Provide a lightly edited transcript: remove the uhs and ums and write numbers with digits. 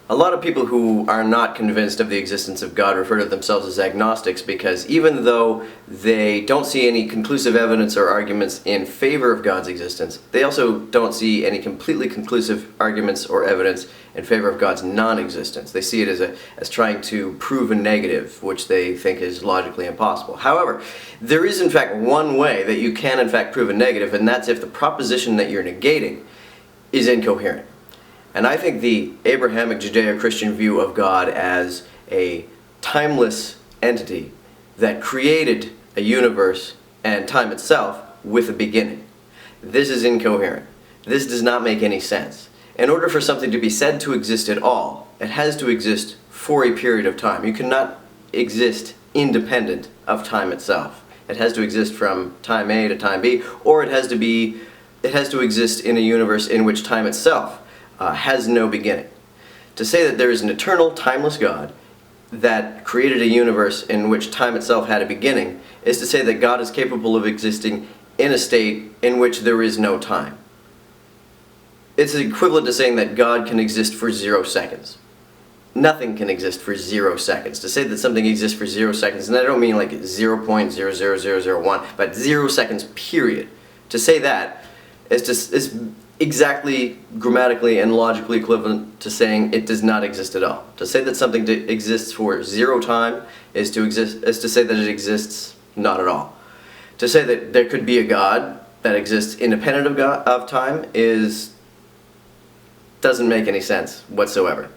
A lot of people who are not convinced of the existence of God refer to themselves as agnostics because even though they don't see any conclusive evidence or arguments in favor of God's existence, they also don't see any completely conclusive arguments or evidence in favor of God's non-existence. They see it as trying to prove a negative, which they think is logically impossible. However, there is in fact one way that you can in fact prove a negative, and that's if the proposition that you're negating is incoherent. And I think the Abrahamic Judeo-Christian view of God as a timeless entity that created a universe and time itself with a beginning. This is incoherent. This does not make any sense. In order for something to be said to exist at all, it has to exist for a period of time. You cannot exist independent of time itself. It has to exist from time A to time B, or it has to exist in a universe in which time itself has no beginning. To say that there is an eternal, timeless God that created a universe in which time itself had a beginning is to say that God is capable of existing in a state in which there is no time. It's equivalent to saying that God can exist for 0 seconds. Nothing can exist for 0 seconds. To say that something exists for 0 seconds, and I don't mean like 0.00001, but 0 seconds period. To say that is exactly grammatically and logically equivalent to saying it does not exist at all. To say that something exists for 0 time is to say that it exists not at all. To say that there could be a God that exists independent of time doesn't make any sense whatsoever.